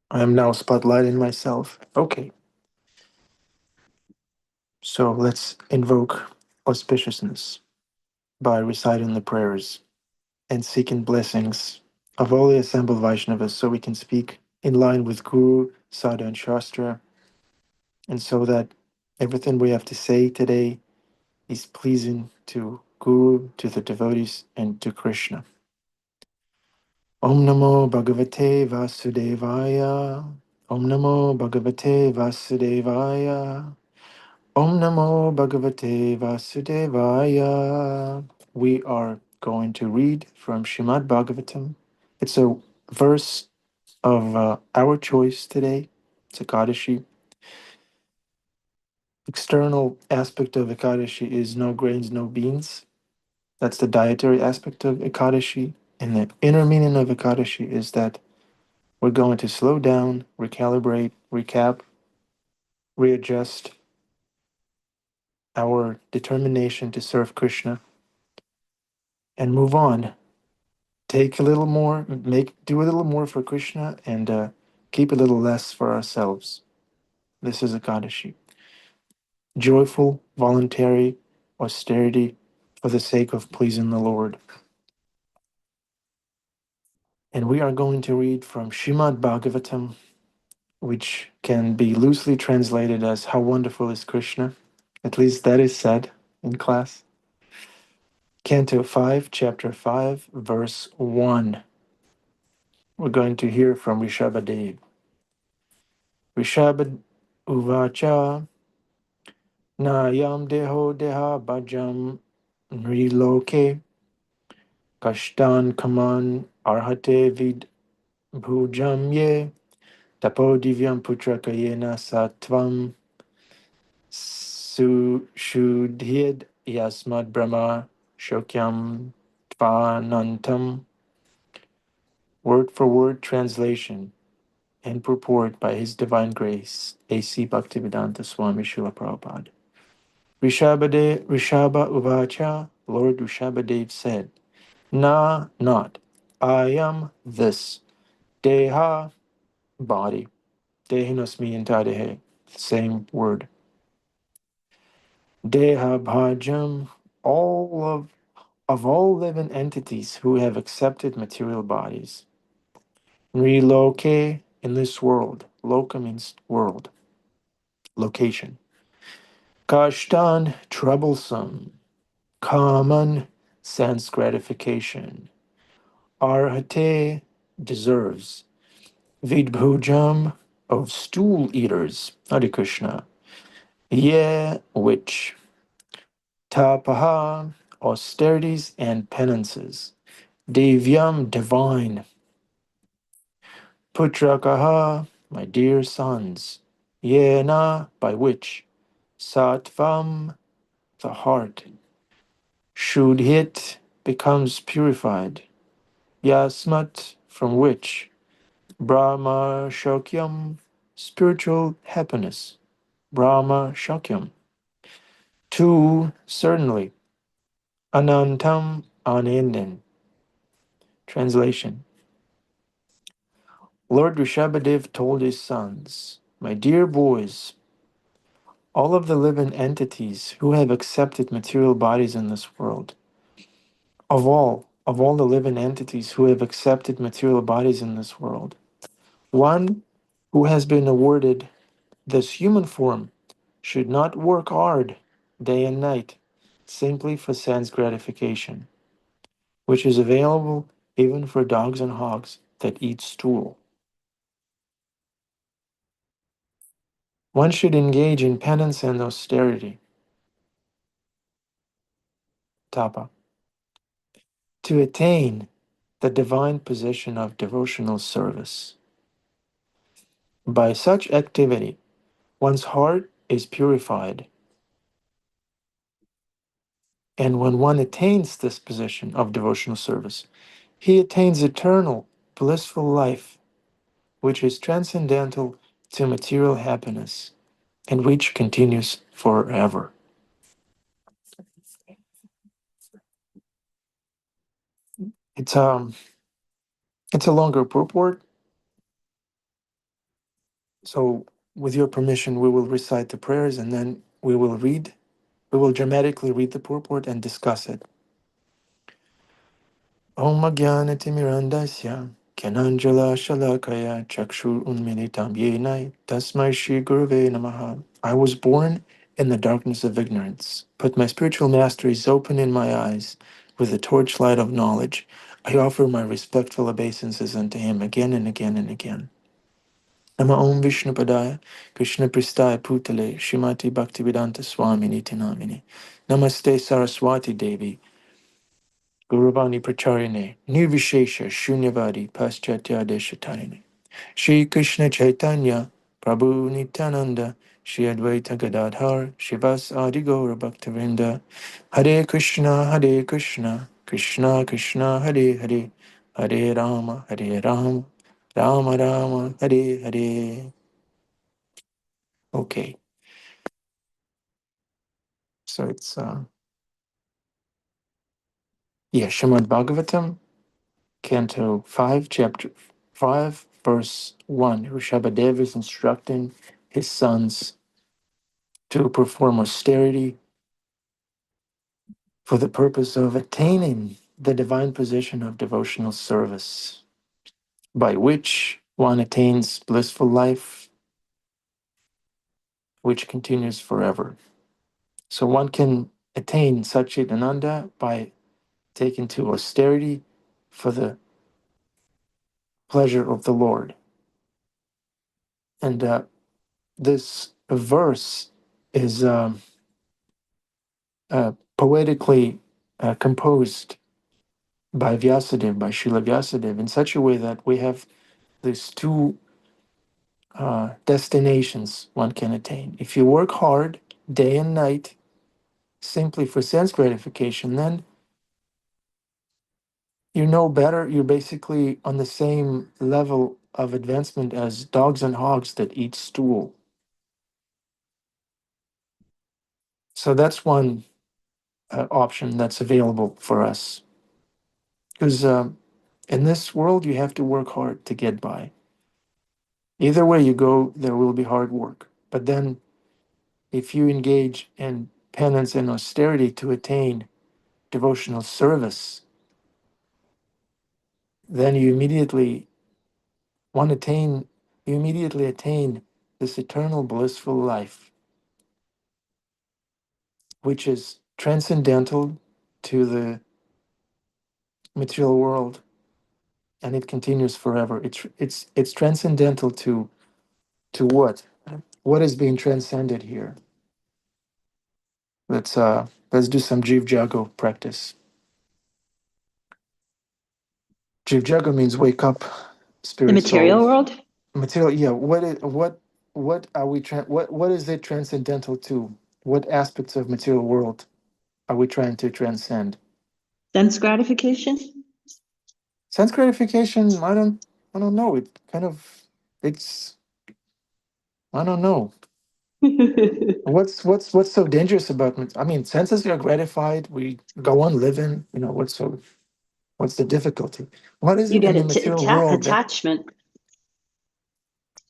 I am now spotlighting myself. Okay, so let's invoke auspiciousness by reciting the prayers and seeking blessings of all the assembled Vaishnavas so we can speak in line with Guru, Sadhu, and Shastra, and so that everything we have to say today is pleasing to Guru, to the devotees, and to Krishna. Om Namo Bhagavate Vasudevaya. Om Namo Bhagavate Vasudevaya. Om Namo Bhagavate Vasudevaya. We are going to read from Shrimad Bhagavatam. It's a verse of our choice today. It's Ekadasi. External aspect of Ekadashi is no grains, no beans. That's the dietary aspect of Ekadashi. And the inner meaning of Ekadashi is that we're going to slow down, recalibrate, recap, readjust our determination to serve Krishna and move on. Take a little more, do a little more for Krishna and keep a little less for ourselves. This is Ekadashi. Joyful, voluntary austerity for the sake of pleasing the Lord. And we are going to read from Shrimad Bhagavatam, which can be loosely translated as How Wonderful is Krishna. At least that is said in class. Canto 5, Chapter 5, Verse 1. We're going to hear from Rishabhadev. Rishabhad Uvacha Nayam Deho Deha Bhajam Nriloke Kashtan Kaman Arhate Vid Bhujam Ye Tapo Divyam Putrakayena Satvam Sushudhid Yasmad Brahma Shokyam Tvanantam. Word for word translation and purport by His Divine Grace, A.C. Bhaktivedanta Swami Srila Prabhupada. Rishabha Uvacha, Lord Rishabhadev said, Na, not, I am this, Deha, body, Dehinosmi and Tadehe, same word. Deha Bhajam, all of all living entities who have accepted material bodies. Nriloke, in this world. Loka means world, location. Kashtan, troublesome. Kaman, sense gratification. Arhate, deserves. Vidbhujam, of stool eaters. Hare Krishna. Ye, which. Tapaha, austerities and penances. Devyam, divine. Putrakaha, my dear sons. Yena, by which. Sattvam, the heart. Shudhit, becomes purified. Yasmat, from which. Brahma Shokyam, spiritual happiness. Brahma Shokyam. Two, certainly. Anantam, unending. Translation. Lord Rishabhadev told his sons, my dear boys, all of the living entities who have accepted material bodies in this world, of all the living entities who have accepted material bodies in this world, one who has been awarded this human form should not work hard day and night simply for sense gratification, which is available even for dogs and hogs that eat stool. One should engage in penance and austerity, tapa, to attain the divine position of devotional service. By such activity, one's heart is purified, and when one attains this position of devotional service, he attains eternal, blissful life, which is transcendental to material happiness and which continues forever. It's um it's a longer purport, So, with your permission, we will recite the prayers and then we will dramatically read the purport and discuss it. Om Jnanatimirandasya Kyananjala Shalakaya Chakshur Unmilitam Yenai Tasmai Shri Guruve Namaha. I was born in the darkness of ignorance, but my spiritual master is open in my eyes with the torchlight of knowledge. I offer my respectful obeisances unto him again and again and again. Nama Om Vishnu Padaya Krishna Pristaya Putale Shrimati Bhaktivedanta Swami Niti Namini. Namaste Saraswati Devi Guruvani Pracharine, Nirvishesha Shunyavadi Paschatya Deshatarine. Shri Krishna Chaitanya, Prabhu Nityananda, Shri Advaita Gadadhar, Shivas Adi Gaura Bhaktavinda, Hare Krishna, Hare Krishna, Krishna Krishna, Hare Hare, Hare Rama, Hare Rama, Rama Rama, Hare Hare. Okay, so it's, Srimad Bhagavatam, Canto 5, Chapter 5, Verse 1. Rishabhadeva is instructing his sons to perform austerity for the purpose of attaining the divine position of devotional service, by which one attains blissful life, which continues forever. So one can attain Satchitananda by taking to austerity for the pleasure of the Lord. And this verse is poetically composed by Vyasadeva, by Srila Vyasadeva, in such a way that we have these two destinations one can attain. If you work hard day and night simply for sense gratification, then you know better. You're basically on the same level of advancement as dogs and hogs that eat stool. So that's one option that's available for us. Because in this world, you have to work hard to get by. Either way you go, there will be hard work. But then, if you engage in penance and austerity to attain devotional service, then want attain you immediately attain this eternal blissful life, which is transcendental to the material world, and it continues forever. It's transcendental to what? What is being transcended here? Let's do some Jiv Jago practice. Jiv Jago means wake up, The spirit material souls. world? Material, yeah. What are we what is it transcendental to? What aspects of material world are we trying to transcend? Sense gratification? Sense gratification, I don't know. It kind of it's I don't know. What's so dangerous about I mean, senses are gratified, we go on living, what's the difficulty? What is You it in get the material world that attachment.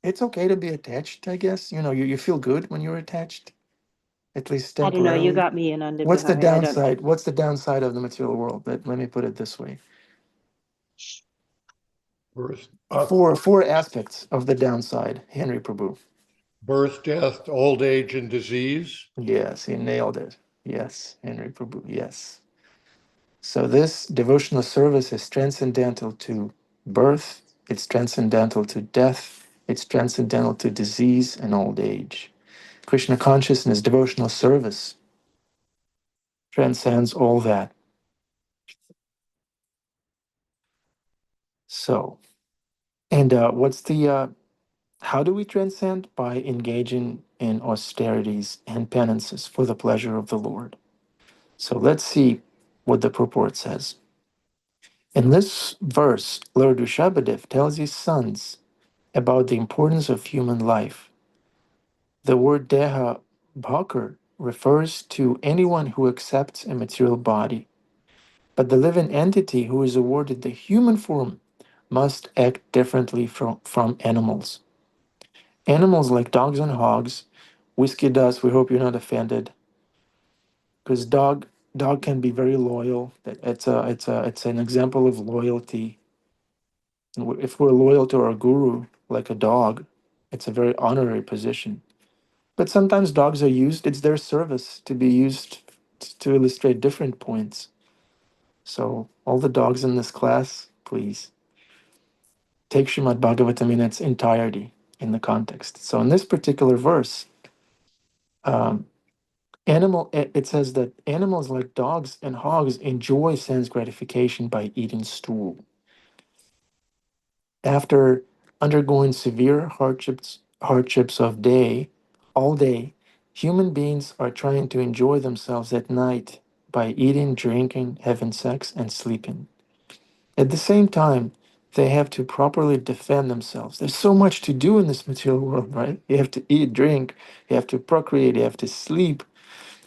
it's okay to be attached, I guess? You feel good when you're attached, at least I don't know. You temporarily. got me, Ananda What's the Behari. I don't. downside? What's the downside of the material world? Let me put it this way. Birth, Four aspects of the downside, Henry Prabhu. birth, death, old age, and disease. Yes, he nailed it. Yes, Henry Prabhu. Yes. So this devotional service is transcendental to birth, it's transcendental to death, it's transcendental to disease and old age. Krishna consciousness, devotional service transcends all that. So, and how do we transcend? By engaging in austerities and penances for the pleasure of the Lord. So let's see what the purport says. In this verse, Lord Rishabhadev tells his sons about the importance of human life. The word Deha Bhakar refers to anyone who accepts a material body, but the living entity who is awarded the human form must act differently from animals. Animals like dogs and hogs, whiskey dust, we hope you're not offended, because dog can be very loyal. It's an example of loyalty. If we're loyal to our guru, like a dog, it's a very honorary position. But sometimes dogs are used, it's their service to be used to illustrate different points. So, all the dogs in this class, please take Srimad Bhagavatam in its entirety in the context. So, in this particular verse, um, it says that animals like dogs and hogs enjoy sense gratification by eating stool. After undergoing severe hardships of all day, human beings are trying to enjoy themselves at night by eating, drinking, having sex, and sleeping. At the same time, they have to properly defend themselves. There's so much to do in this material world, right? You have to eat, drink, you have to procreate, you have to sleep,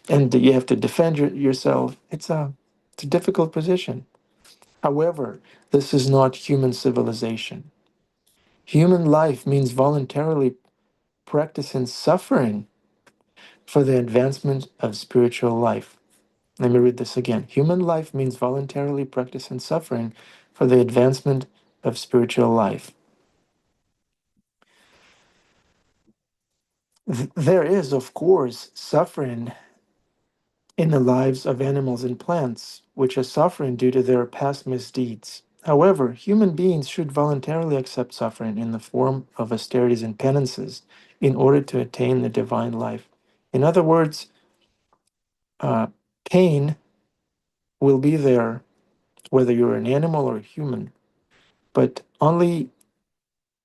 and you have to defend yourself. It's a difficult position. However, this is not human civilization. Human life means voluntarily practicing suffering for the advancement of spiritual life. Let me read this again. Human life means voluntarily practicing suffering for the advancement of spiritual life. There is, of course, suffering in the lives of animals and plants, which are suffering due to their past misdeeds. However, human beings should voluntarily accept suffering in the form of austerities and penances in order to attain the divine life. In other words, uh, pain will be there whether you're an animal or a human, but only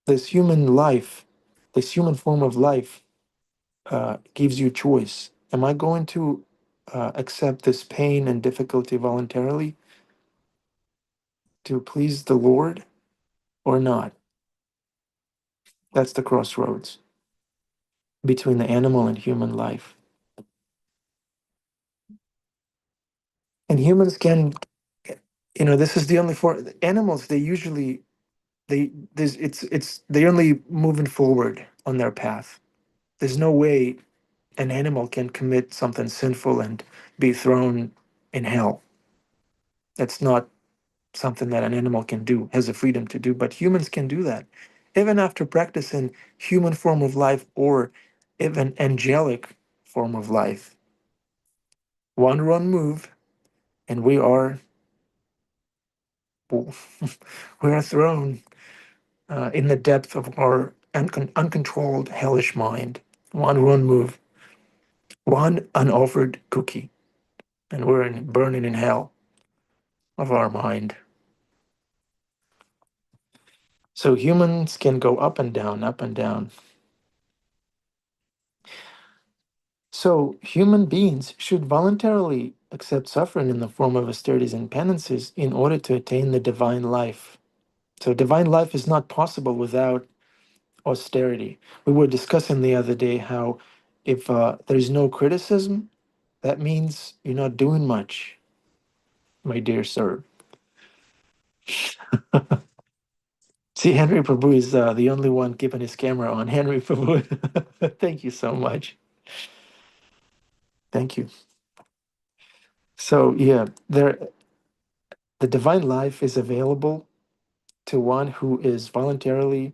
this human life, this human form of life, gives you choice. Am I going to accept this pain and difficulty voluntarily to please the Lord or not? That's the crossroads between the animal and human life. And humans can, this is the only form. Animals, they usually they're only moving forward on their path. There's no way an animal can commit something sinful and be thrown in hell. That's not something that an animal can do, has the freedom to do, but humans can do that. Even after practicing human form of life or even angelic form of life. One wrong move and we are we are thrown in the depth of our uncontrolled hellish mind. One wrong move, one unoffered cookie, and we're burning in hell of our mind. So humans can go up and down, up and down. So human beings should voluntarily accept suffering in the form of austerities and penances in order to attain the divine life. So divine life is not possible without austerity. We were discussing the other day how if there's no criticism, that means you're not doing much, my dear sir. See, Henry Prabhu is the only one keeping his camera on. Henry Prabhu, thank you so much. Thank you. So yeah, the divine life is available to one who is voluntarily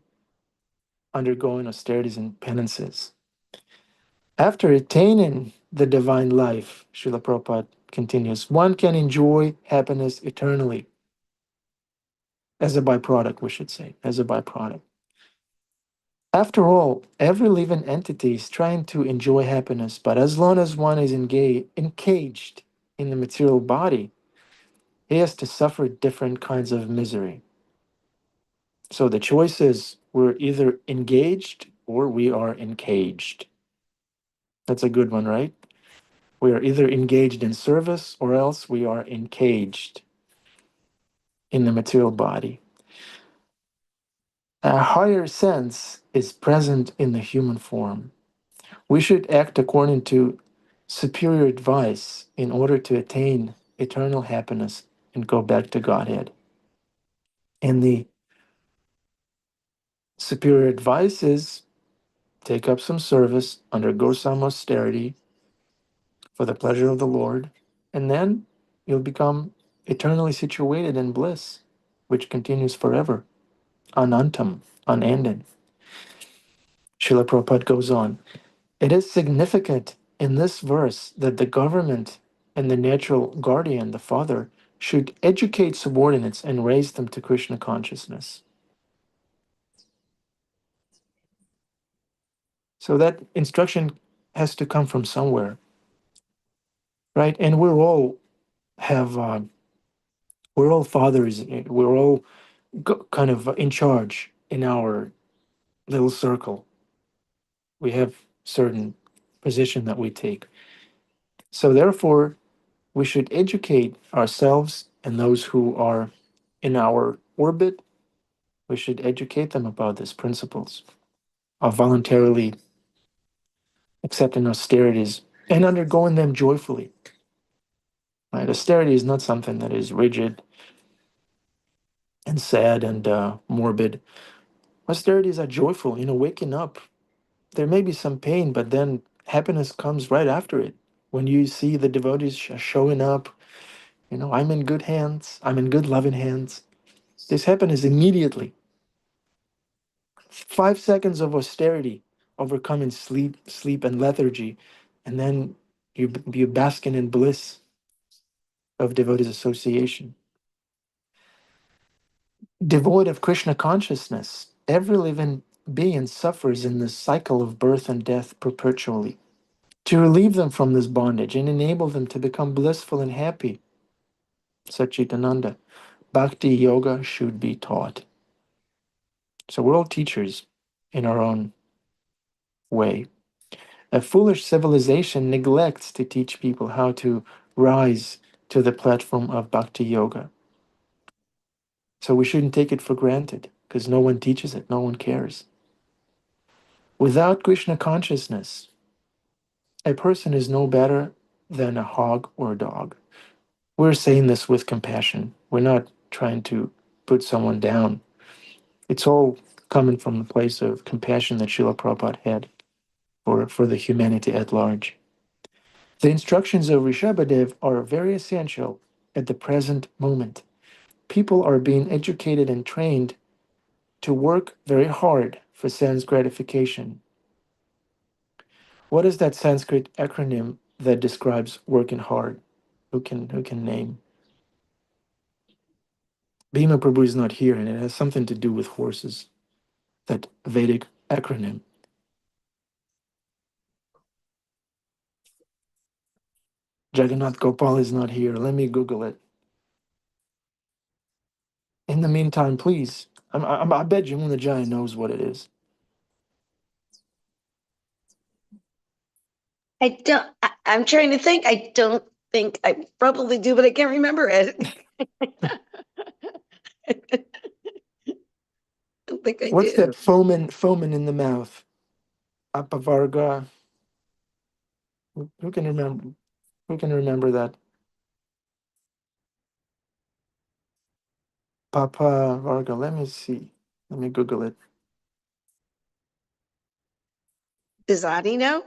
undergoing austerities and penances. After attaining the divine life, Srila Prabhupada continues, one can enjoy happiness eternally as a byproduct, we should say, as a byproduct. After all, every living entity is trying to enjoy happiness, but as long as one is encaged in the material body, he has to suffer different kinds of misery. So the choice is we're either engaged or we are encaged. That's a good one, right? We are either engaged in service or else we are encaged in the material body. A higher sense is present in the human form. We should act according to superior advice in order to attain eternal happiness and go back to Godhead. And the superior advice is take up some service, undergo some austerity for the pleasure of the Lord, and then you'll become eternally situated in bliss, which continues forever, anantam, unending. Srila Prabhupada goes on. It is significant in this verse that the government and the natural guardian, the father, should educate subordinates and raise them to Krishna consciousness. So that instruction has to come from somewhere, right? And have we're all fathers. We're all kind of in charge in our little circle. We have certain position that we take. So therefore, we should educate ourselves and those who are in our orbit. We should educate them about these principles of voluntarily accepting austerities and undergoing them joyfully. Right? Austerity is not something that is rigid and sad and morbid. Austerities are joyful, waking up. There may be some pain, but then happiness comes right after it. When you see the devotees showing up, I'm in good hands, I'm in good loving hands. This happiness immediately. 5 seconds of austerity, overcoming sleep and lethargy, and then you basking in bliss of devotees association. Devoid of Krishna consciousness, every living being suffers in this cycle of birth and death perpetually. To relieve them from this bondage and enable them to become blissful and happy, Satchitananda, Bhakti Yoga should be taught. So we're all teachers in our own way. A foolish civilization neglects to teach people how to rise to the platform of Bhakti Yoga. So we shouldn't take it for granted because no one teaches it, no one cares. Without Krishna consciousness, a person is no better than a hog or a dog. We're saying this with compassion. We're not trying to put someone down. It's all coming from the place of compassion that Srila Prabhupada had for the humanity at large. The instructions of Rishabhadev are very essential at the present moment. People are being educated and trained to work very hard for sense gratification. What is that Sanskrit acronym that describes working hard? Who can name? Bhima Prabhu is not here, and it has something to do with horses. That Vedic acronym. Jagannath Gopal is not here. Let me Google it. In the meantime, please, I bet Jamuna Jaya knows what it is. I'm trying to think. I don't think I probably do, but I can't remember it. I don't think I What's do. that foaming in the mouth? Apavarga. Who can remember? Who can remember that? Papa Varga. Let me see. Let me Google it. Does Adi know?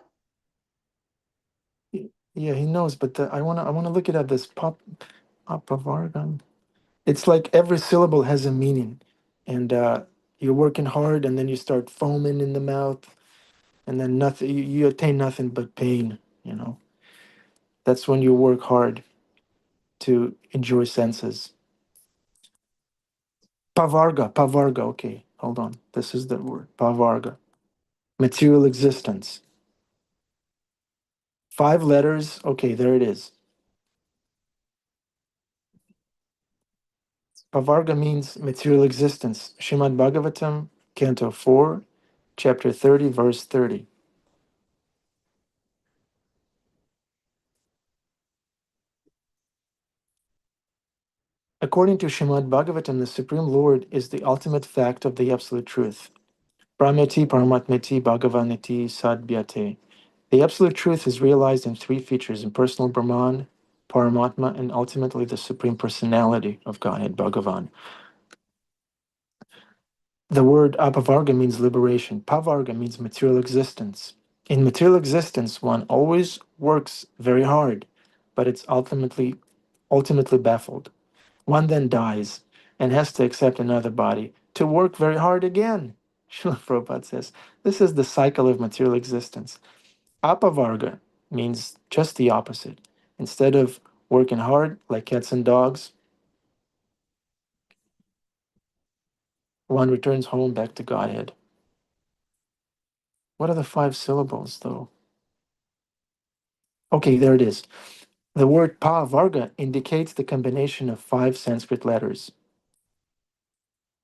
Yeah, he knows, but I wanna look it up. This Apavarga. It's like every syllable has a meaning, and you're working hard, and then you start foaming in the mouth, and then nothing. You attain nothing but pain. That's when you work hard to enjoy senses. Pavarga. Okay, hold on. This is the word. Pavarga. Material existence. 5 letters. Okay, there it is. Pavarga means material existence. Shrimad Bhagavatam, Canto 4, Chapter 30, Verse 30. According to Shrimad Bhagavatam, the Supreme Lord is the ultimate fact of the Absolute Truth. Brahmeti Paramatmeti Bhagavaniti Sadhyate. The Absolute Truth is realized in 3 features: impersonal Brahman, Paramatma, and ultimately the Supreme Personality of Godhead, Bhagavan. The word apavarga means liberation. Pavarga means material existence. In material existence, one always works very hard, but it's ultimately baffled. One then dies and has to accept another body to work very hard again. Srila Prabhupada says this is the cycle of material existence. Apavarga means just the opposite. Instead of working hard like cats and dogs, one returns home back to Godhead. What are the 5 syllables, though? Okay, there it is. The word pa-varga indicates the combination of 5 Sanskrit letters.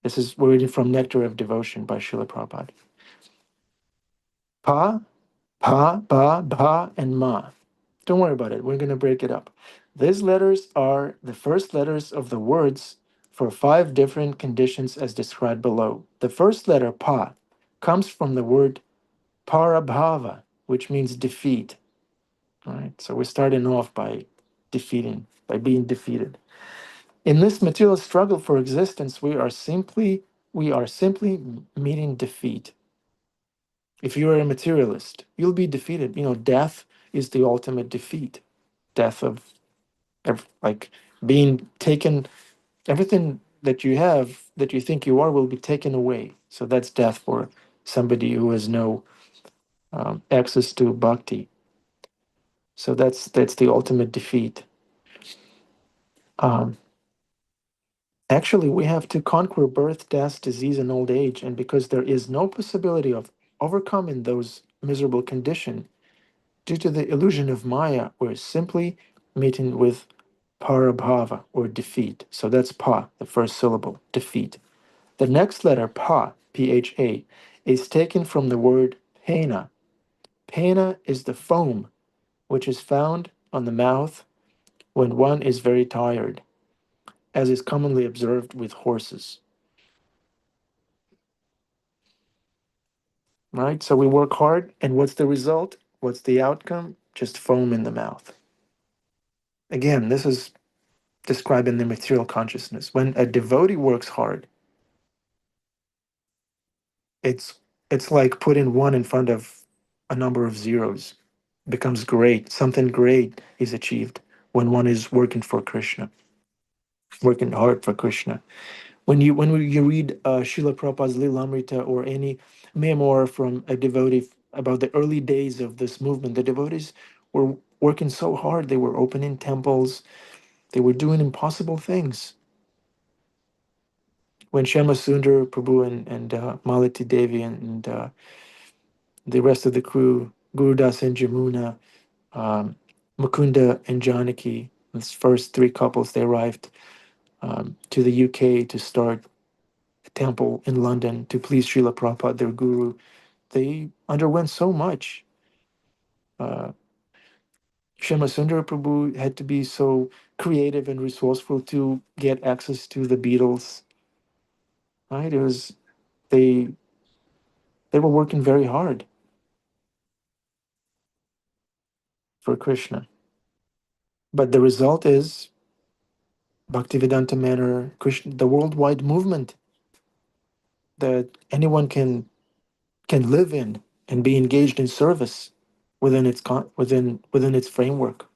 This is we're reading from Nectar of Devotion by Srila Prabhupada. Pa, pa, ba, ba, and ma. Don't worry about it. We're going to break it up. These letters are the first letters of the words for 5 different conditions as described below. The first letter, pa, comes from the word parabhava, which means defeat. All right, so we're starting off by being defeated. In this material struggle for existence, we are simply meeting defeat. If you are a materialist, you'll be defeated. Death is the ultimate defeat. Death of like being taken, everything that you have that you think you are will be taken away. So that's death for somebody who has no access to bhakti. So that's the ultimate defeat. Um, Actually, we have to conquer birth, death, disease, and old age, and because there is no possibility of overcoming those miserable conditions due to the illusion of Maya, we're simply meeting with parabhava or defeat. So that's pa, the first syllable, defeat. The next letter, pa, pha, is taken from the word pena. Pena is the foam which is found on the mouth when one is very tired, as is commonly observed with horses. Right? So we work hard, and what's the result? What's the outcome? Just foam in the mouth. Again, this is describing the material consciousness. When a devotee works hard, it's it's like putting one in front of a number of zeros. Becomes great. Something great is achieved when one is working for Krishna, working hard for Krishna. When you read Srila Prabhupada's Lilamrita or any memoir from a devotee about the early days of this movement, the devotees were working so hard. They were opening temples. They were doing impossible things. When Shama Sundar Prabhu and Malati Devi and the rest of the crew, Gurudas and Jamuna, um, Mukunda and Janaki, these first 3 couples, they arrived to the UK to start a temple in London to please Srila Prabhupada, their guru. They underwent so much. Uh, Shama Sundar Prabhu had to be so creative and resourceful to get access to the Beatles. Right? They they were working very hard for Krishna. But the result is Bhaktivedanta Manor, Krishna, the worldwide movement that anyone can live in and be engaged in service within its framework.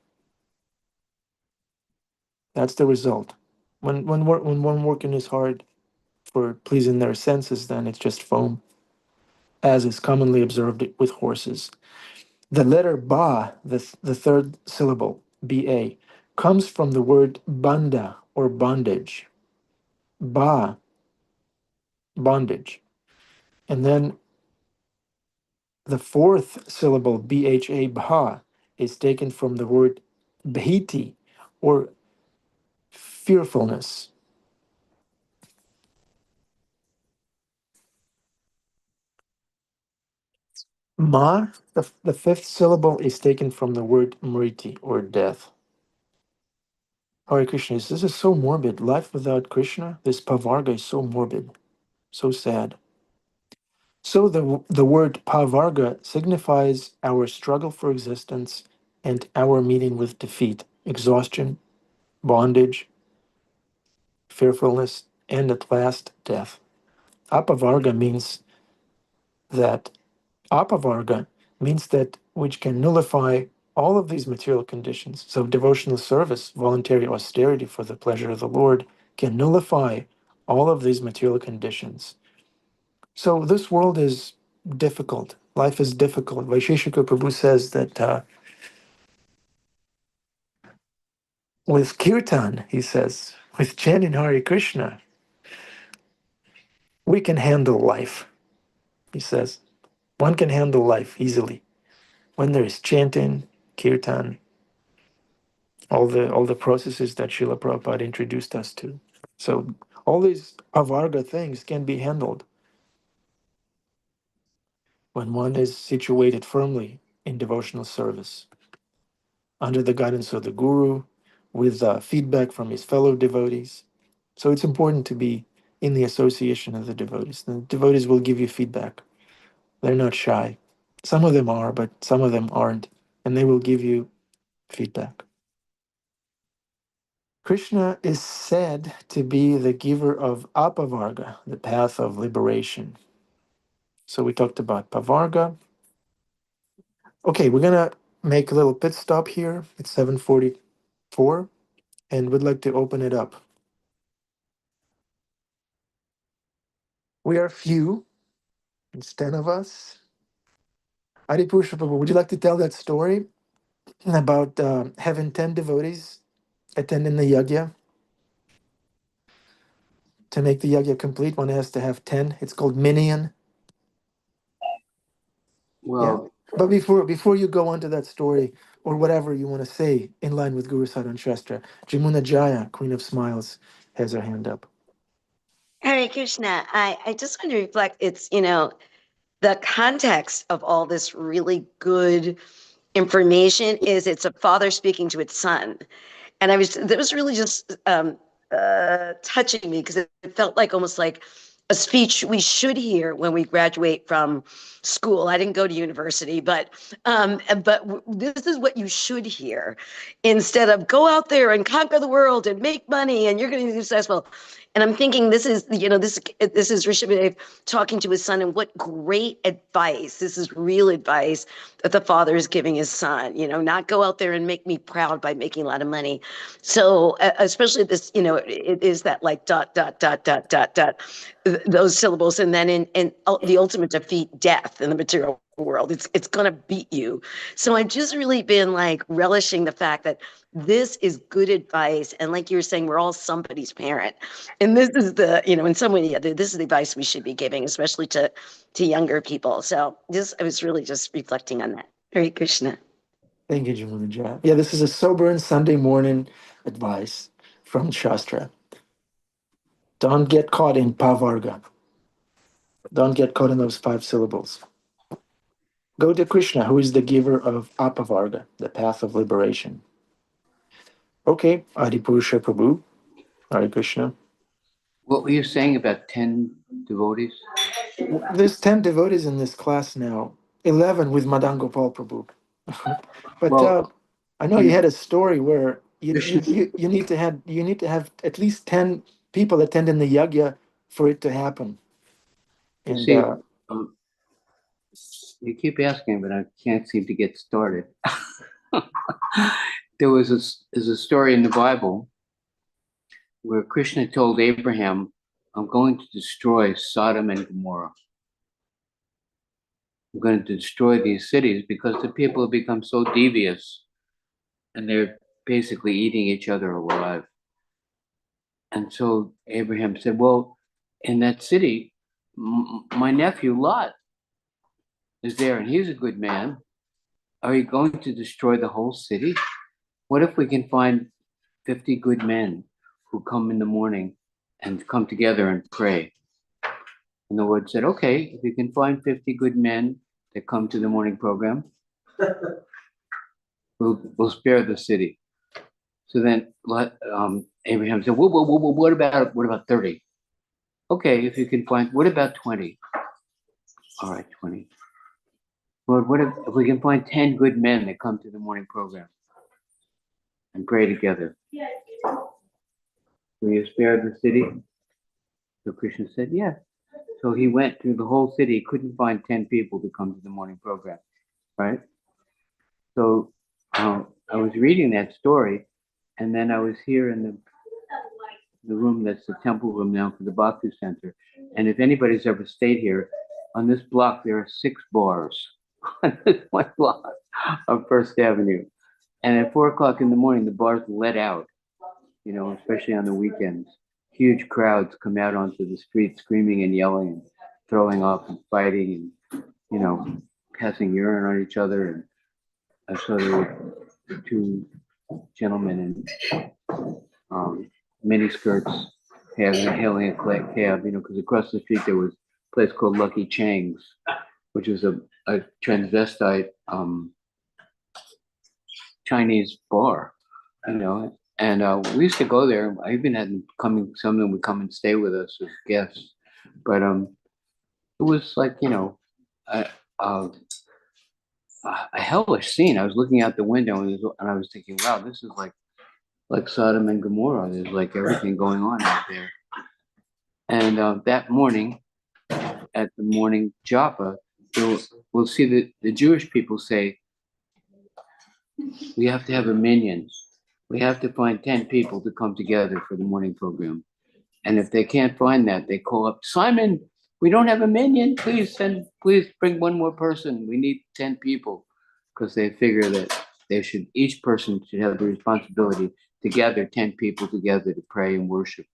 That's the result. When one working is hard for pleasing their senses, then it's just foam, as is commonly observed with horses. The letter ba, the third syllable, ba, comes from the word banda or bondage. Ba, bondage. And then the fourth syllable, bha, bha, is taken from the word bhiti or fearfulness. Ma, the fifth syllable, is taken from the word mriti or death. Hare Krishna, this is so morbid. Life without Krishna, this pavarga is so morbid, so sad. So the word pavarga signifies our struggle for existence and our meeting with defeat, exhaustion, bondage, fearfulness, and at last death. Apavarga means that Apavarga means that which can nullify all of these material conditions. So devotional service, voluntary austerity for the pleasure of the Lord, can nullify all of these material conditions. So this world is difficult. Life is difficult. Vaisheshika Prabhu says that with kirtan, he says, with chanting Hare Krishna, we can handle life. He says, one can handle life easily when there is chanting, kirtan, all the processes that Srila Prabhupada introduced us to. So all these avarga things can be handled when one is situated firmly in devotional service, under the guidance of the Guru, with feedback from his fellow devotees. So it's important to be in the association of the devotees. The devotees will give you feedback. They're not shy. Some of them are, but some of them aren't, and they will give you feedback. Krishna is said to be the giver of apavarga, the path of liberation. So we talked about pavarga. Okay, we're gonna make a little pit stop here. It's 7:44, and we'd like to open it up. We are few. It's 10 of us. Adipusha Prabhu, would you like to tell that story about having 10 devotees attending the yajna? To make the yajna complete, one has to have 10. It's called minion. Yeah. Well, But before you go on to that story, or whatever you want to say in line with Guru Sadhan Shastra, Jamuna Jaya, Queen of Smiles, has her hand up. Hare Krishna, I just want to reflect, it's, the context of all this really good information is it's a father speaking to its son. And that was really just touching me because it felt like almost like a speech we should hear when we graduate from school. I didn't go to university, but this is what you should hear instead of go out there and conquer the world and make money and you're going to be successful. And I'm thinking this is Rishabh talking to his son, and what great advice. This is real advice that the father is giving his son, not go out there and make me proud by making a lot of money. So especially this, it is that like dot, dot, dot, dot, dot, dot, those syllables. And then in the ultimate defeat, death in the material world, it's going to beat you. So I've just really been like relishing the fact that this is good advice. And like you were saying, we're all somebody's parent. And this is in some way, this is the advice we should be giving, especially to younger people. So I was really just reflecting on that. Hare Krishna. Thank you, Jamuna Jaya. Yeah, this is a sober and Sunday morning advice from Shastra. Don't get caught in pavarga. Don't get caught in those 5 syllables. Go to Krishna, who is the giver of apavarga, the path of liberation. Okay, Adipurusha Prabhu, Hare Krishna. what were you saying about 10 devotees? There's 10 devotees in this class now, 11 with Madan Gopal Prabhu. But Well, I know you in had a story where you Krishna, need to have at least 10 people attending the yajna for it to happen. you And see, um, you keep asking, but I can't seem to get started. There's a story in the Bible where Krishna told Abraham, I'm going to destroy Sodom and Gomorrah. I'm going to destroy these cities because the people have become so devious and they're basically eating each other alive. And so Abraham said, well, in that city, my nephew Lot is there and he's a good man. Are you going to destroy the whole city? What if we can find 50 good men who come in the morning and come together and pray? And the Lord said, okay, if you can find 50 good men that come to the morning program, we'll spare the city. So then Abraham said, what about 30? Okay, if you can find, what about 20? All right, 20. Lord, what if we can find 10 good men that come to the morning program and pray together? Will you spare the city? So Krishna said, yes. So he went through the whole city, couldn't find 10 people to come to the morning program, right? So I was reading that story, and then I was here in the room that's the temple room now for the Bhakti Center. And if anybody's ever stayed here, on this block there are 6 bars on this one block of First Avenue. And at 4 o'clock in the morning, the bars let out, especially on the weekends. Huge crowds come out onto the street screaming and yelling and throwing up and fighting and, passing urine on each other. And I saw there were 2 gentlemen in mini skirts hailing a cab, because across the street there was a place called Lucky Chang's, which was a transvestite Chinese bar, and we used to go there. I even had them some of them would come and stay with us as guests, but it was like, a, a, a hellish scene. I was looking out the window and I was thinking, wow, this is like Sodom and Gomorrah. There's like everything going on out there. And that morning, at the morning japa, we'll see the Jewish people say, we have to have a minyan. We have to find 10 people to come together for the morning program. And if they can't find that, they call up, Simon, we don't have a minyan. Please bring one more person. We need 10 people. Because they figure that each person should have the responsibility to gather 10 people together to pray and worship,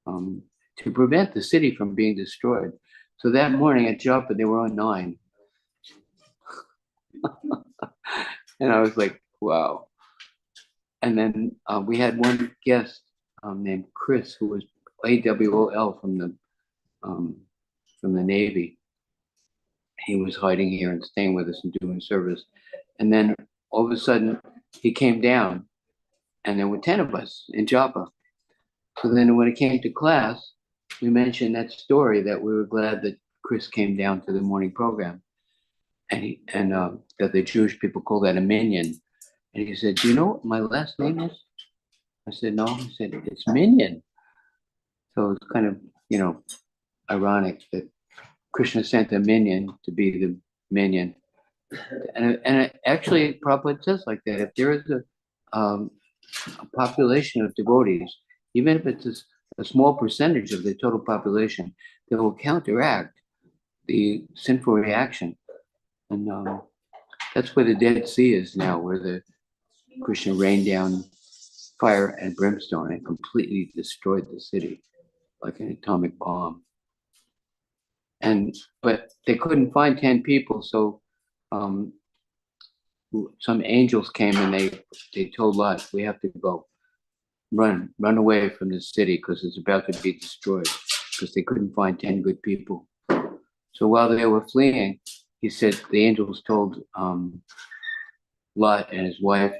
to prevent the city from being destroyed. So that morning at Joppa, they were on 9. And I was like, wow. And then we had one guest named Chris, who was AWOL from the Navy. He was hiding here and staying with us and doing service. And then all of a sudden, he came down, and there were 10 of us in Joppa. So then when it came to class, we mentioned that story that we were glad that Chris came down to the morning program, and that the Jewish people call that a minyan. And he said, do you know what my last name is? I said, no. He said, it's Minyan. So it's kind of, ironic that Krishna sent a minion to be the minion. And actually, Prabhupada says like that. If there is a population of devotees, even if it's a small percentage of the total population, that will counteract the sinful reaction. And that's where the Dead Sea is now, where the Krishna rained down fire and brimstone and completely destroyed the city like an atomic bomb. But they couldn't find 10 people, so some angels came and they told Lot, we have to go, run away from the city because it's about to be destroyed, because they couldn't find 10 good people. So while they were fleeing, he said the angels told Lot and his wife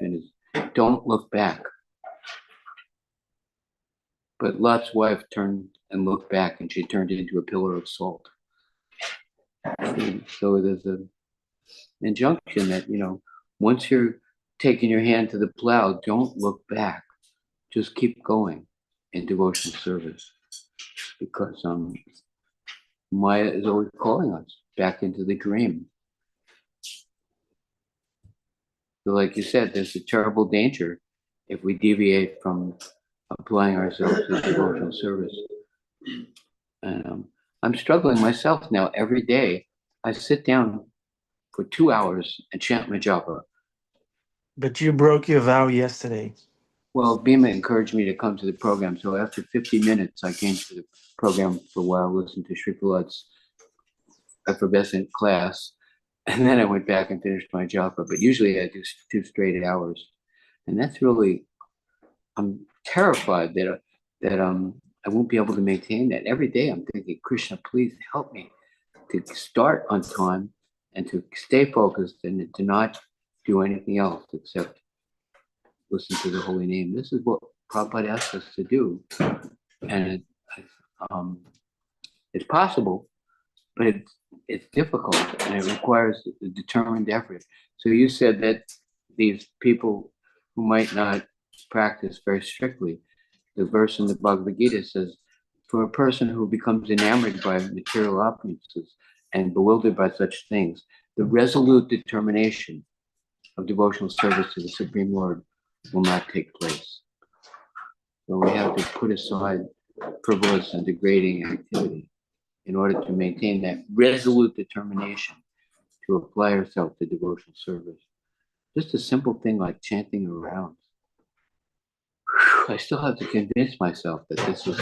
don't look back. But Lot's wife turned and looked back, and she turned into a pillar of salt. And so there's an injunction that, once you're taking your hand to the plow, don't look back. Just keep going in devotional service, because Maya is always calling us back into the dream. So like you said, there's a terrible danger if we deviate from applying ourselves to devotional service. And I'm struggling myself now. Every day I sit down for 2 hours and chant my japa. But you broke your vow yesterday. Well, Bhima encouraged me to come to the program. So after 50 minutes, I came to the program for a while, listened to Sri Prahlada's effervescent class. And then I went back and finished my japa. But usually I do 2 straight hours. And that's really, I'm terrified that I won't be able to maintain that. Every day I'm thinking, Krishna, please help me to start on time and to stay focused and to not do anything else except listen to the holy name. This is what Prabhupada asked us to do. And it's possible, but it's difficult and it requires a determined effort. So you said that these people who might not practice very strictly, the verse in the Bhagavad Gita says, for a person who becomes enamored by material opulences and bewildered by such things, the resolute determination of devotional service to the Supreme Lord will not take place. So we have to put aside frivolous and degrading activity in order to maintain that resolute determination to apply ourselves to devotional service. Just a simple thing like chanting a round. I still have to convince myself that this is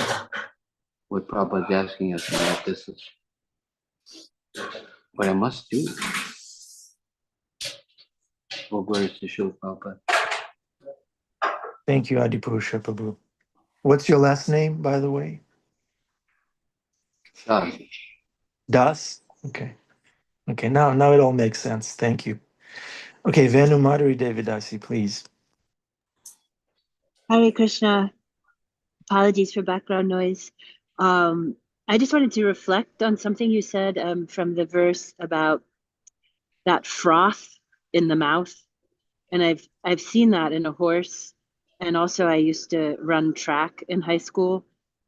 what Prabhupada is asking us, and that this is what I must do. All glories to Srila Prabhupada. Thank you, Adipurusha Prabhu. What's your last name, by the way? Thus, Das? Okay. Okay, now it all makes sense. Thank you. Okay, Venu Madhuri Devidasi, please. Hare Krishna. Apologies for background noise. I just wanted to reflect on something you said from the verse about that froth in the mouth. And I've seen that in a horse. And also I used to run track in high school.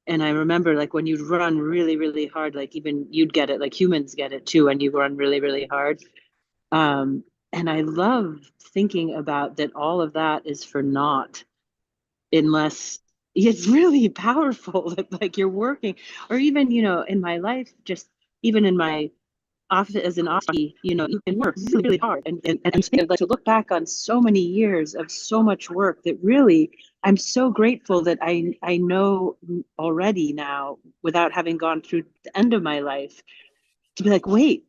And I remember like when you'd run really, really hard, like even you'd get it, like humans get it too, when you run really, really hard. And I love thinking about that all of that is for naught, unless it's really powerful that like you're working, or even, in my life, just even in my office as an office, you can work really, really hard and like to look back on so many years of so much work that really I'm so grateful that I know already now, without having gone through the end of my life, to be like, wait,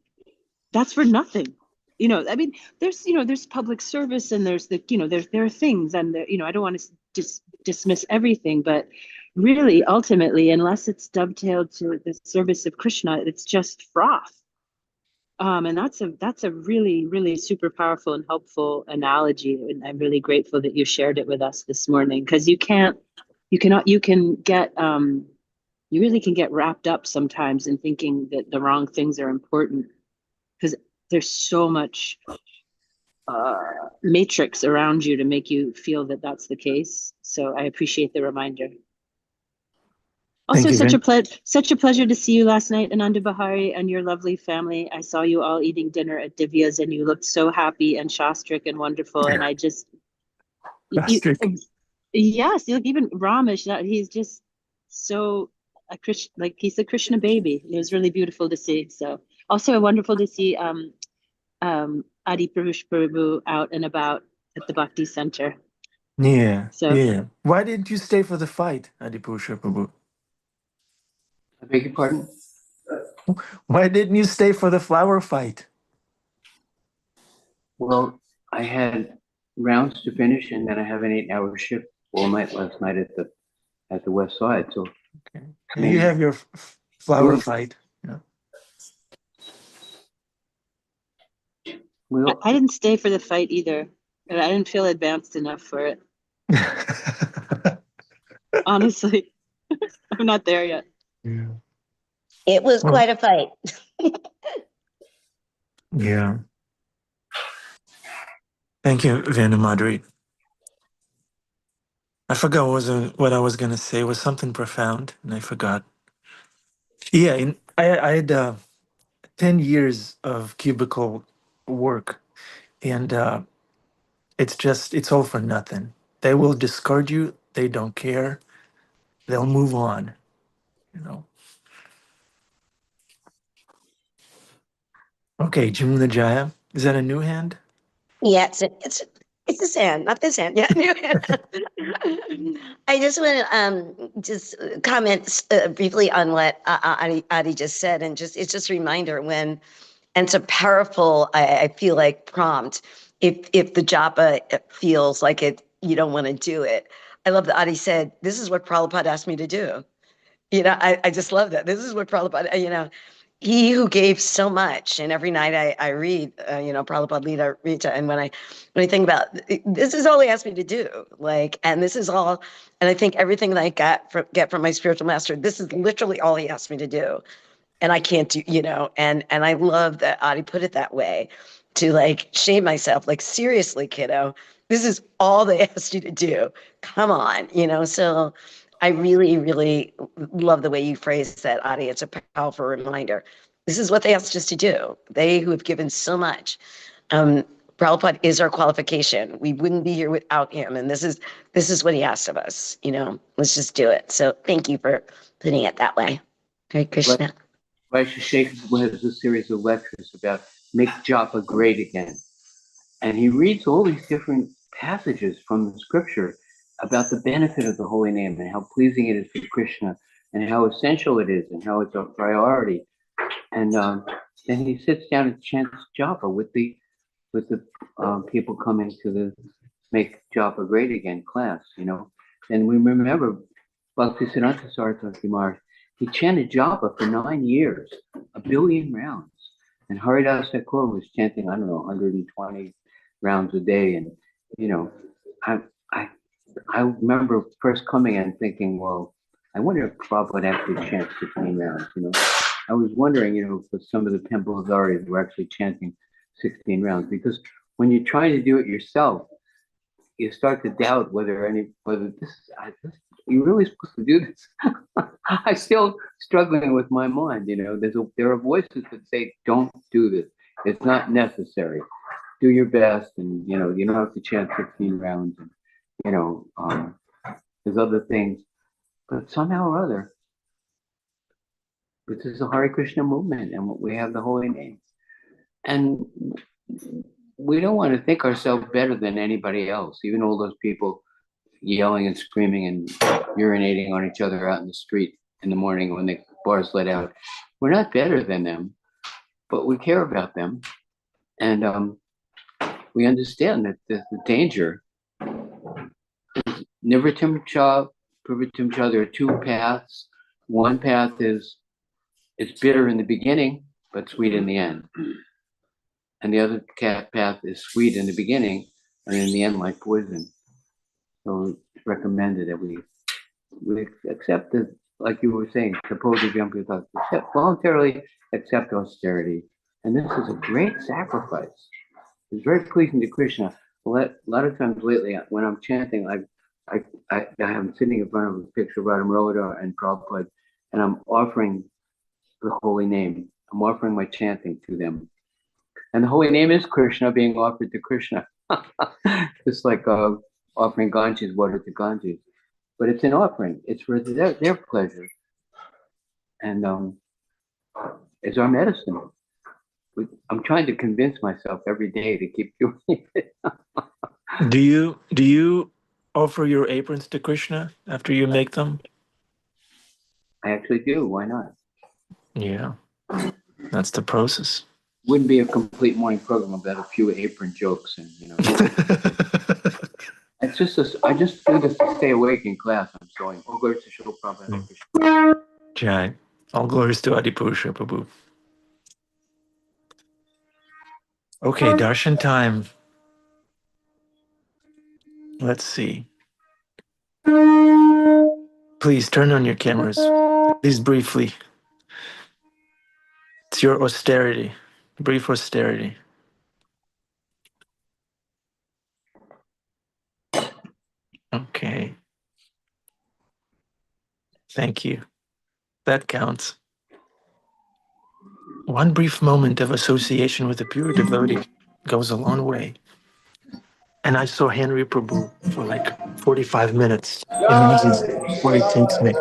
that's for nothing. I mean, there's public service, and there's there are things, and I don't want to just dismiss everything, but really, ultimately, unless it's dovetailed to the service of Krishna, it's just froth. And that's a really, really super powerful and helpful analogy, and I'm really grateful that you shared it with us this morning, because you really can get wrapped up sometimes in thinking that the wrong things are important, because there's so much matrix around you to make you feel that that's the case. So I appreciate the reminder. Thank Also, you, Venu. such a pleasure to see you last night, Ananda Behari, and your lovely family. I saw you all eating dinner at Divya's, and you looked so happy and shastrik and wonderful. And I just, Pastrick. yes, you look, even Ramesh, he's just so a Krishna, like he's a Krishna baby. It was really beautiful to see. So also wonderful to see Adi Purush Prabhu out and about at the Bhakti Center. Yeah, So yeah. Why didn't you stay for the fight, Adipurusha Prabhu? I beg your pardon? Why didn't you stay for the flower fight? Well, I had rounds to finish, and then I have an 8-hour shift all night last night at the west side. So Okay. I You mean, have your flower fight. Yeah. well, I didn't stay for the fight either, and I didn't feel advanced enough for it. Honestly, I'm not there yet. Yeah. It was Well, quite a fight. yeah. Thank you, Venu Madhuri. I forgot what I was gonna say. It was something profound, and I forgot. Yeah, I had 10 years of cubicle work, and it's all for nothing. They will discard you. They don't care. They'll move on. You know. Okay, Jamuna Jaya. Is that a new hand? Yeah, it's this hand, not this hand. Yeah. I just want to just comment briefly on what Adi just said, and it's just a reminder when, and it's a powerful, I feel like, prompt. If the japa feels like it, you don't want to do it. I love that Adi said, "This is what Prabhupada asked me to do." I just love that. This is what Prabhupada, he who gave so much, and every night I read, Prabhupada Lita Rita, and when I think about this is all he asked me to do, like, and this is all, and I think everything that I get from my spiritual master, this is literally all he asked me to do, and I can't do, and I love that Adi put it that way, to like shame myself, like seriously, kiddo, this is all they asked you to do. Come on, so. I really, really love the way you phrase that, Adi. It's a powerful reminder. This is what they asked us to do. They who have given so much. Prabhupada is our qualification. We wouldn't be here without him. And this is what he asked of us. Let's just do it. So thank you for putting it that way. Hare Krishna. Vaishya Shekhar has a series of lectures about make japa great again. And he reads all these different passages from the scripture about the benefit of the holy name and how pleasing it is to Krishna and how essential it is and how it's a priority. And then he sits down and chants japa with the people coming to the Make Japa Great Again class, And we remember Bhaktisiddhanta Saraswati Maharaj, he chanted japa for 9 years, 1 billion rounds. And Haridas Thakur was chanting, 120 rounds a day. And, I remember first coming and thinking, well, I wonder if Prabhupada actually chants 16 rounds, I was wondering, if some of the temple authorities were actually chanting 16 rounds, because when you're trying to do it yourself, you start to doubt whether you really supposed to do this. I'm still struggling with my mind. There are voices that say, "Don't do this. It's not necessary. Do your best, and you don't have to chant 16 rounds." And there's other things, but somehow or other, this is the Hare Krishna movement, and we have the holy name, and we don't want to think ourselves better than anybody else, even all those people yelling and screaming and urinating on each other out in the street in the morning when the bars let out. We're not better than them, but we care about them. And we understand that the danger is Nivritim Cha, Pravitim Cha. There are two paths. One path is it's bitter in the beginning, but sweet in the end. And the other path is sweet in the beginning, and in the end, like poison. So it's recommended that we accept it, like you were saying, voluntarily accept austerity. And this is a great sacrifice. It's very pleasing to Krishna. A lot of times lately, when I'm chanting, I'm sitting in front of a picture of Radha and Prabhupada, and I'm offering the holy name. I'm offering my chanting to them. And the holy name is Krishna being offered to Krishna. Just like offering Ganges water to Ganges. But it's an offering. It's for their pleasure. And it's our medicine. I'm trying to convince myself every day to keep doing it. Do you offer your aprons to Krishna after you make them? I actually do. Why not? Yeah, that's the process. Wouldn't be a complete morning program without a few apron jokes and It's just I just do this to stay awake in class. I'm going, oh, go to show Prabhupada. Jai. All glories to Adipurusha Prabhu. Okay, darshan time. Let's see. Please turn on your cameras. At least briefly. It's your austerity. Brief austerity. Okay. Thank you. That counts. One brief moment of association with a pure devotee goes a long way. And I saw Henry Prabhu for like 45 minutes. Imagine what it takes me.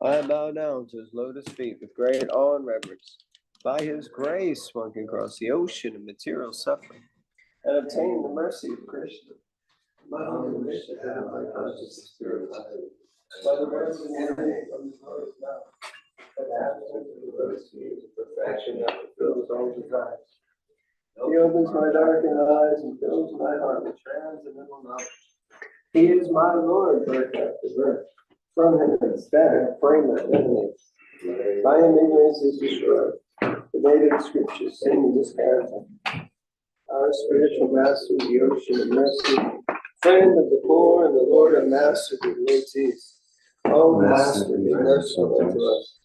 I bow down to his lotus feet with great awe and reverence. By his grace, one can cross the ocean of material suffering and obtain the mercy of Krishna. My only wish is to have my consciousness purified by the words and name from his Lord's mouth, that absence of the lotus feet is perfection that fulfills all desires. He opens my darkened eyes and fills my heart with transcendental knowledge. He is my Lord, birth after birth. From him is that frame that emanates. My ignorance is destroyed. The Vedic scriptures sing this character. Our spiritual master, the ocean of mercy, friend of the poor and the Lord of master of devotees. Oh, Master, be merciful to us.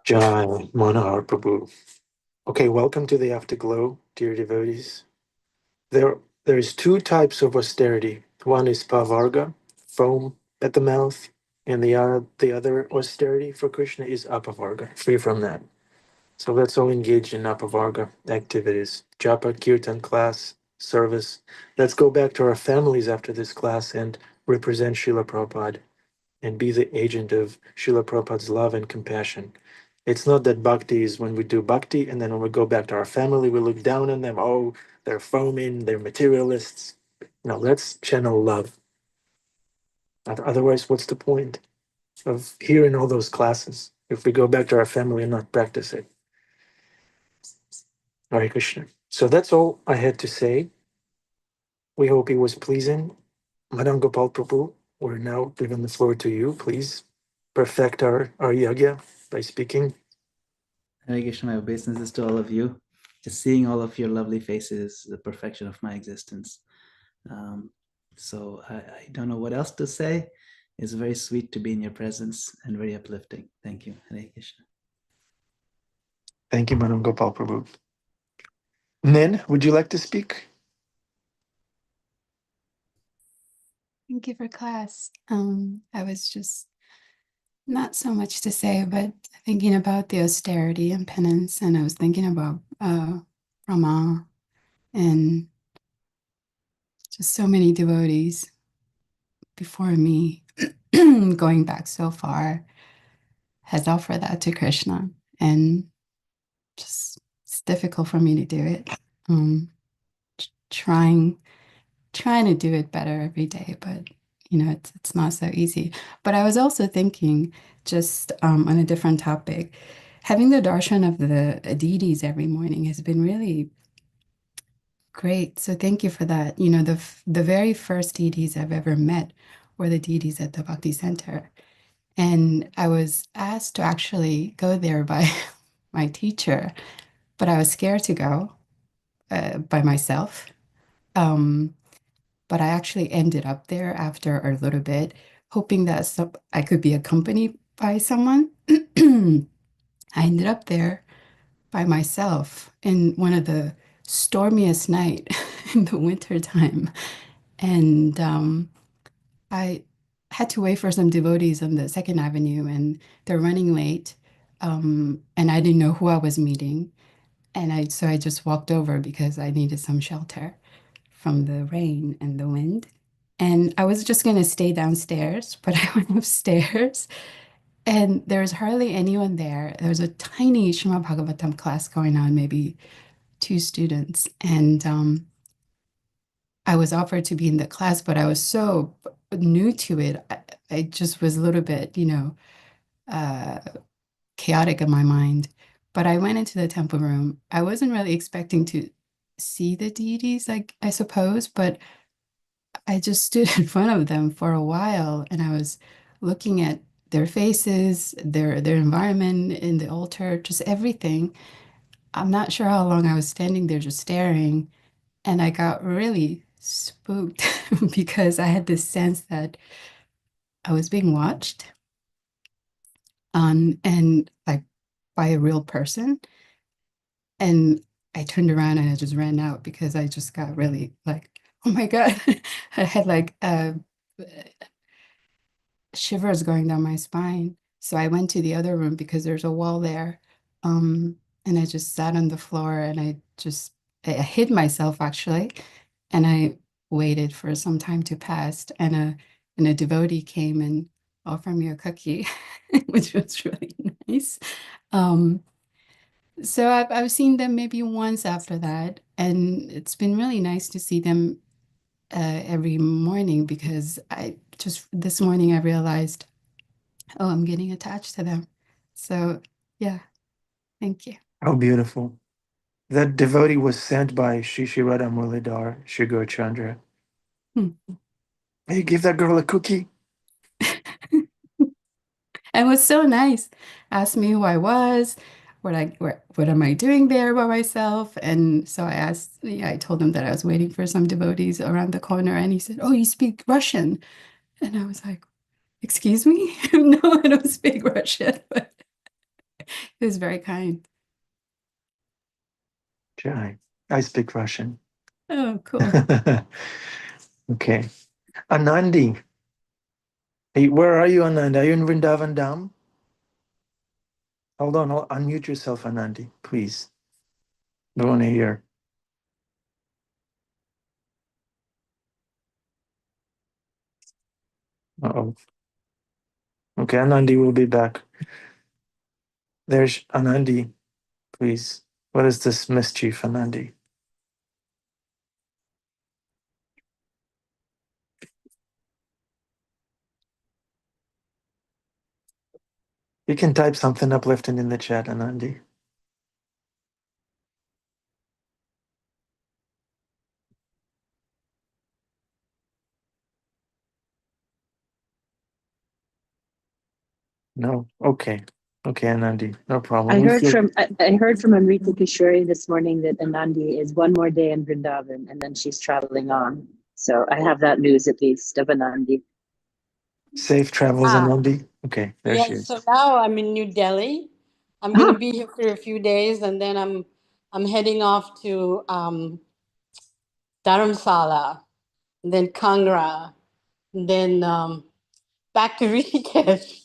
Jai Manohar Prabhu. Okay, welcome to the Afterglow, dear devotees. There is two types of austerity. One is pavarga, foam at the mouth, and the other austerity for Krishna is apavarga, free from that. So let's all engage in apavarga activities. Japa, kirtan class, service. Let's go back to our families after this class and represent Srila Prabhupada and be the agent of Srila Prabhupada's love and compassion. It's not that bhakti is when we do bhakti and then when we go back to our family, we look down on them. Oh, they're foaming, they're materialists. No, let's channel love. Otherwise, what's the point of hearing all those classes if we go back to our family and not practice it? Hare Krishna. So that's all I had to say. We hope it was pleasing. Madam Gopal Prabhu, we're now giving the floor to you. Please perfect our yagya by speaking. Hare Krishna, my obeisances to all of you. Just seeing all of your lovely faces, the perfection of my existence. So I don't know what else to say. It's very sweet to be in your presence and very uplifting. Thank you. Hare Krishna. Thank you, Madam Gopal Prabhu. Nen, would you like to speak? Thank you for class. I was just not so much to say, but thinking about the austerity and penance, and I was thinking about Brahma and just so many devotees before me, going back so far, has offered that to Krishna, and just it's difficult for me to do it. Trying to do it better every day, but it's not so easy. But I was also thinking, just on a different topic, having the darshan of the deities every morning has been really great. So thank you for that. The very first deities I've ever met were the deities at the Bhakti Center. And I was asked to actually go there by my teacher, but I was scared to go by myself. But I actually ended up there after a little bit, hoping that I could be accompanied by someone. I ended up there by myself in one of the stormiest night in the winter time. And I had to wait for some devotees on the Second Avenue, and they're running late. And I didn't know who I was meeting. And so I just walked over because I needed some shelter from the rain and the wind. And I was just going to stay downstairs, but I went upstairs and there was hardly anyone there. There was a tiny Srimad Bhagavatam class going on, maybe 2 students. And I was offered to be in the class, but I was so new to it. I just was a little bit, uh, chaotic in my mind. But I went into the temple room. I wasn't really expecting to see the deities, like I suppose, but I just stood in front of them for a while and I was looking at their faces, their environment in the altar, just everything. I'm not sure how long I was standing there just staring, and I got really spooked because I had this sense that I was being watched and like by a real person. And I turned around and I just ran out because I just got really like, oh my God. I had like shivers going down my spine. So I went to the other room because there's a wall there. And I just sat on the floor and I hid myself actually. And I waited for some time to pass. And a devotee came and offered me a cookie, which was really nice. Um, so I've seen them maybe once after that. And it's been really nice to see them every morning because I just this morning I realized, oh, I'm getting attached to them. So yeah, thank you. How beautiful. That devotee was sent by Shishi Radha Muralidhar, Shigur Chandra. Hmm. Hey, give that girl a cookie. And it was so nice. Asked me who I was, what am I doing there by myself? And so I told him that I was waiting for some devotees around the corner, and he said, "Oh, you speak Russian?" And I was like, "Excuse me? No, I don't speak Russian." But he was very kind. Jai. I speak Russian. Oh, cool. Okay. Anandi. Hey, where are you, Anandi? Are you in Vrindavan Dham? Hold on, I'll unmute yourself, Anandi, please. I want to hear. Uh-oh. Okay, Anandi will be back. There's Anandi, please. What is this mischief, Anandi? You can type something uplifting in the chat, Anandi. No? Okay. Okay, Anandi. No problem. I heard from Amrita Kishore this morning that Anandi is one more day in Vrindavan and then she's traveling on. So I have that news at least of Anandi. Safe travels, Anandi. Okay, there she Yes, is. so now I'm in New Delhi. I'm going to be here for a few days, and then I'm heading off to Dharamsala, then Kangra, and then back to Rishikesh.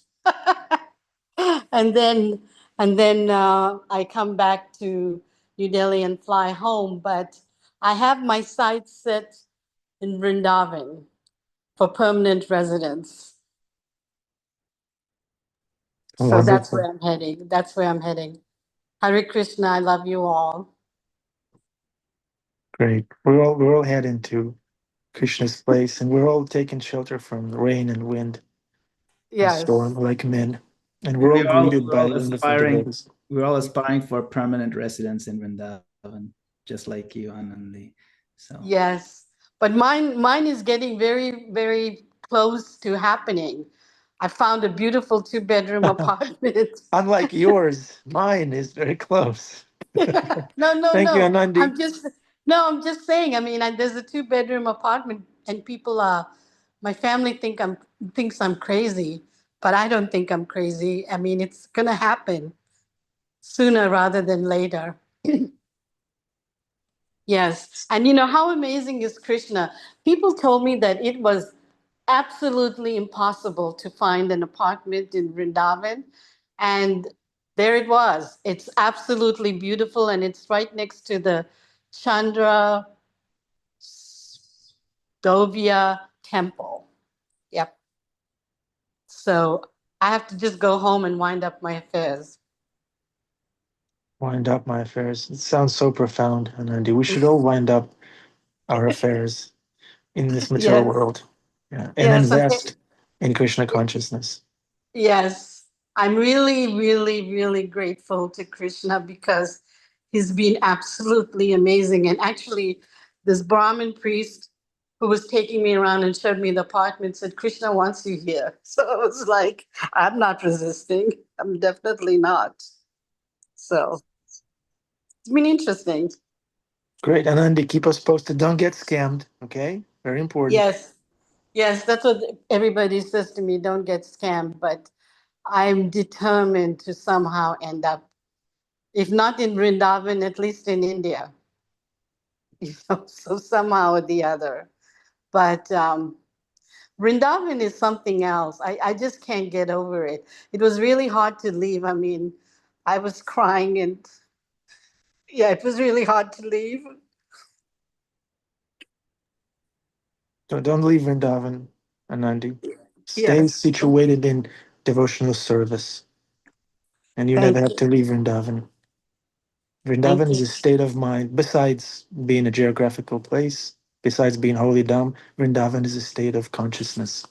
and then I come back to New Delhi and fly home. But I have my sights set in Vrindavan for permanent residence. So that's Wonderful. where I'm heading. That's where I'm heading. Hare Krishna, I love you all. Great. We're all heading to Krishna's place, and we're all taking shelter from rain and wind and storm Yes. like men. And And we're all greeted by wonderful devotees. we're all aspiring for permanent residence in Vrindavan, just like you, Anandi. So Yes. But mine is getting very, very close to happening. I found a beautiful 2-bedroom apartment. Unlike yours, mine is very close. No, no, Thank you, no. Anandi. I'm just saying. I mean, there's a 2-bedroom apartment, and people are. My family thinks I'm crazy, but I don't think I'm crazy. I mean, it's gonna happen sooner rather than later. Yes, and you know how amazing is Krishna? People told me that it was absolutely impossible to find an apartment in Vrindavan, and there it was. It's absolutely beautiful, and it's right next to the Chandra Dovya temple. Yep. So I have to just go home and wind up my affairs. Wind up my affairs. It sounds so profound, Anandi. We should all wind up our affairs in this material Yes, world. Yeah. And yes, invest in Krishna consciousness. yes. I'm really, really, really grateful to Krishna because he's been absolutely amazing. And actually, this Brahmin priest who was taking me around and showed me the apartment said, Krishna wants you here. So I was like, I'm not resisting. I'm definitely not. So it's been interesting. Great, Anandi. Keep us posted. Don't get scammed. Okay, very important. Yes, yes, that's what everybody says to me. Don't get scammed, but I'm determined to somehow end up, if not in Vrindavan, at least in India. So somehow or the other. But Vrindavan is something else. I just can't get over it. It was really hard to leave. I mean, I was crying, and yeah, it was really hard to leave. So don't leave Vrindavan, Anandi. Stay Yes, situated in devotional service, and you never thank have you. to leave Vrindavan. Vrindavan Thank is you. a state of mind. Besides being a geographical place, besides being holy dham, Vrindavan is a state of consciousness.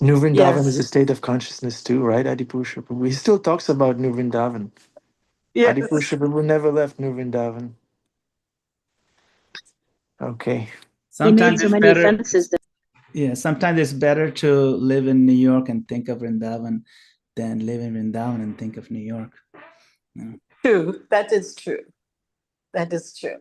New Vrindavan is a Yes, state of consciousness too, right, Adipusha Prabhu? He still talks about New Vrindavan. yes. Adipusha Prabhu never left New Vrindavan. Okay. He made sometimes so it's many better. sentences. Yeah, sometimes it's better to live in New York and think of Vrindavan than live in Vrindavan and think of New York. Yeah. True. That is true. That is true.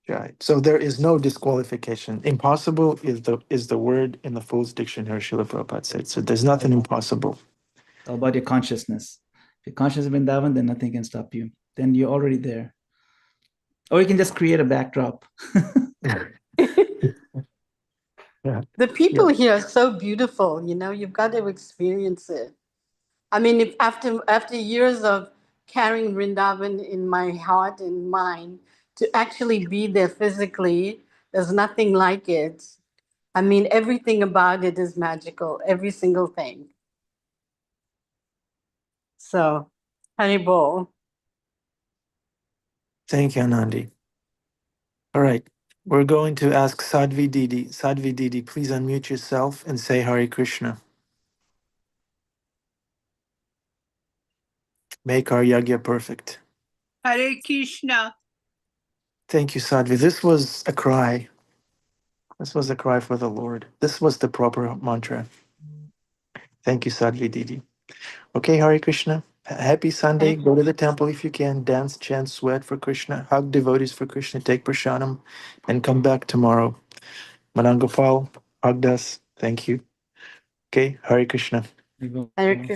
Right. So there is no disqualification. Impossible is the word in the Fool's Dictionary, Srila Prabhupada said. So there's nothing impossible. It's all about your consciousness. If you're conscious of Vrindavan, then nothing can stop you. Then you're already there. Or you can just create a backdrop. Yeah. The Yeah. people here are so beautiful, you've got to experience it. I mean, if after years of carrying Vrindavan in my heart and mind, to actually be there physically, there's nothing like it. I mean, everything about it is magical, every single thing. So, Haribol. Thank you, Anandi. All right. We're going to ask Sadhvi Didi. Sadhvi Didi, please unmute yourself and say Hare Krishna. Make our yagya perfect. Hare Krishna. Thank you, Sadhvi. This was a cry. This was a cry for the Lord. This was the proper mantra. Thank you, Sadhvi Didi. Okay, Hare Krishna. Happy Sunday. Thank Go to the temple if you can. Dance, chant, sweat for Krishna. Hug devotees for Krishna. Take prasadam and come back tomorrow. Manangopal hugged us. Thank you. Okay, Hare Krishna. Hare Krishna.